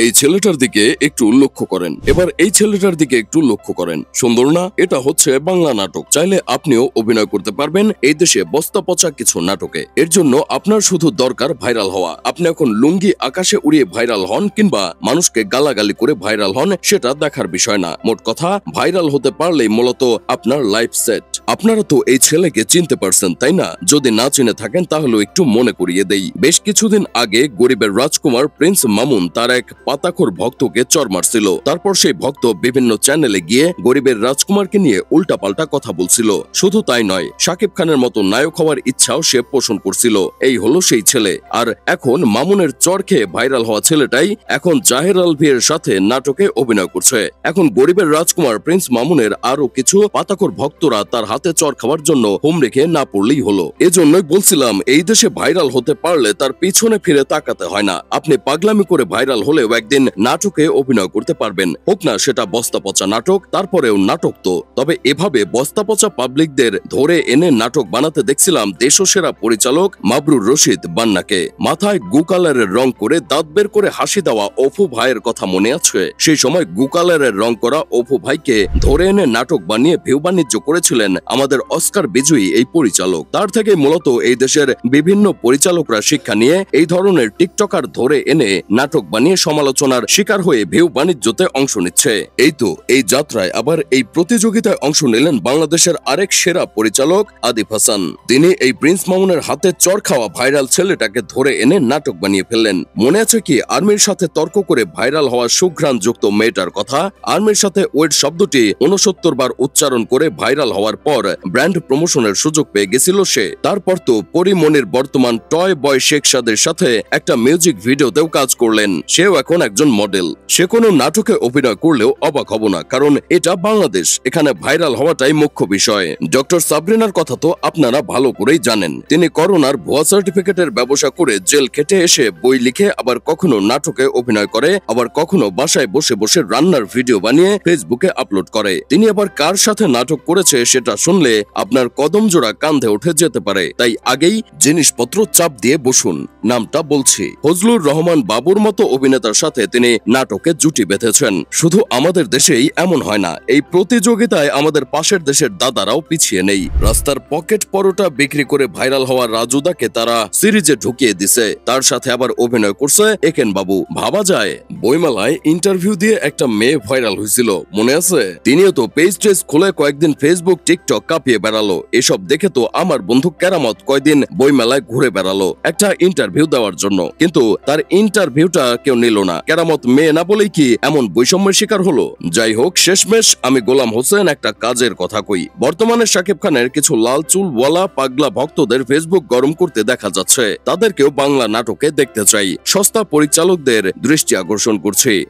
এই ছেলেটার দিকে একটু লক্ষ্য করেন। এবার এই ছেলেটার দিকে একটু লক্ষ্য করেন। সুন্দর না? এটা হচ্ছে বাংলা নাটক। চাইলে আপনিও অভিনয় করতে পারবেন এই দেশে বস্তা পচা কিছু নাটকে। এর জন্য আপনার শুধু দরকার ভাইরাল হওয়া। আপনি এখন লুঙ্গি আকাশে উড়িয়ে ভাইরাল হন কিংবা মানুষকে গালাগালি করে ভাইরাল হন, সেটা দেখার বিষয় না। মোট কথা, ভাইরাল হতে পারলেই মূলত আপনার লাইফ সেট। আপনারা তো এই ছেলেকে চিনতে পারছেন, তাই না? যদি না চিনে থাকেন তাহলে একটু মনে করিয়ে দেই। বেশ কিছুদিন আগে গরিবের রাজকুমার প্রিন্স মামুন তার এক পাতাখোর ভক্তকে চর মারছিল। তারপর সেই ভক্ত বিভিন্ন চ্যানেলে গিয়ে গরিবের রাজকুমারকে নিয়ে উল্টাপাল্টা কথা বলছিল। শুধু তাই নয়, শাকিব খানের মতো নায়ক হওয়ার ইচ্ছাও সে পোষণ করছিল। এই হলো সেই ছেলে। আর এখন মামুনের চর খেয়ে ভাইরাল হওয়া ছেলেটাই এখন জাহের আলভির সাথে নাটকে অভিনয় করছে। এখন গরিবের রাজকুমার প্রিন্স মামুনের আরো কিছু পাতাখোর ভক্তরা তার হাতে চর খাওয়ার জন্য হোম রেখে না পড়লেই হলো। এজন্যই বলছিলাম, এই দেশে ভাইরাল হতে পারলে তার পিছনে ফিরে তাকাতে হয় না। আপনি পাগলামি করে ভাইরাল হলেও একদিন নাটকে অভিনয় করতে পারবেন। হোক না সেটা বস্তা পচা নাটক, তারপরেও নাটক তো। তবে এভাবে বস্তা পচা পাবলিকদের ধরে এনে নাটক বানাতে দেখছিলাম দেশসেরা পরিচালক মাবরুর রশিদ বান্নাকে। মাথায় গু কালারের রং করে দাঁত বের করে হাসি দেওয়া অপু ভাইয়ের কথা মনে আছে? সেই সময় গু কালারের রং করা অপু ভাইকে ধরে এনে নাটক বানিয়ে ভিউ বাণিজ্য করেছিলেন আমাদের অস্কার বিজয়ী এই পরিচালক। তার থেকে মূলত এই দেশের বিভিন্ন পরিচালকরা শিক্ষা নিয়ে এই ধরনের টিকটকার ধরে এনে নাটক বানিয়ে সমালোচনার শিকার হয়ে ভিউ বাণিজ্যতে অংশ নিচ্ছে। এই তো এই যাত্রায় আবার এই প্রতিযোগিতায় অংশ নিলেন বাংলাদেশের আরেক সেরা পরিচালক আদিফ হাসান। তিনি এই প্রিন্স মামুনের হাতে চর খাওয়া ভাইরাল ছেলেটাকে ধরে এনে নাটক বানিয়ে ফেললেন। মনে আছে কি আর্মির সাথে তর্ক করে ভাইরাল হওয়া সুঘ্রাণ যুক্ত মেয়েটার কথা? আর্মির সাথে ওয়েট শব্দটি 69 বার উচ্চারণ করে ভাইরাল হওয়ার পর ব্র্যান্ড প্রমোশনের সুযোগ পেয়ে গেছিল সে। তারপর তো পরিমনির বর্তমান টয় বয় শেখ সাদের সাথে একটা মিউজিক ভিডিওতেও কাজ করলেন। সেও এখন একজন মডেল। সে কোনো নাটকে অভিনয় করলেও অবাক হব না, কারণ এটা বাংলাদেশ। এখানে ভাইরাল হওয়াটাই মুখ্য বিষয়। ডক্টর সাবরিনার কথা তো আপনারা ভালো করেই জানেন। তিনি করোনার ভুয়া সার্টিফিকেটের ব্যবসা করে জেল খেটে এসে বই লিখে আবার কখনো নাটকে অভিনয় করে, আবার কখনো বাসায় বসে বসে রান্নার ভিডিও বানিয়ে ফেসবুকে আপলোড করে। তিনি আবার কার সাথে নাটক করেছে সেটা শুনলে আপনার কদম জোড়া কাঁধে উঠে যেতে পারে। তাই আগেই জিনিসপত্র চাপ দিয়ে বসুন। নামটা বলছি, ফজলুর রহমান বাবুর মতো অভিনেতার সাথে তিনি নাটকে জুটি বেঁধেছেন। শুধু আমাদের দেশেই এমন হয় না, এই প্রতিযোগিতায় আমাদের পাশের দেশের দাদারাও পিছিয়ে নেই। রাস্তার পকেট পরোটা বিক্রি করে ভাইরাল হওয়া রাজুদাকে তারা সিরিজে ঢুকিয়ে দিছে। তার সাথে আবার অভিনয় করছে একেন বাবু। ভাবা যায়, বইমেলায় ইন্টারভিউ দিয়ে একটা মেয়ে ভাইরাল হয়েছিল, মনে আছে? তিনিও তো পেজ টেজ খুলে কয়েকদিন ফেসবুক টিকটক কাঁপিয়ে বেড়ালো। এসব দেখে তো আমার বন্ধু কেরামত কয়েকদিন বইমেলায় ঘুরে বেড়ালো একটা ইন্টারভিউ দেওয়ার জন্য, কিন্তু তার ইন্টারভিউটা কেউ নিল না। কেরামত মেয়ে না বলেই কি এমন বৈষম্যের শিকার হলো? যাই হোক, শেষমেশ আমি গোলাম হোসেন একটা কাজের কথা কই। বর্তমানে শাকিব খানের কিছু লাল চুল ওয়ালা পাগলা ভক্তদের ফেসবুক গরম করতে দেখা যাচ্ছে। তাদেরকেও বাংলা নাটকে দেখতে চাই। সস্তা পরিচালকদের দৃষ্টি আকর্ষণ করছি।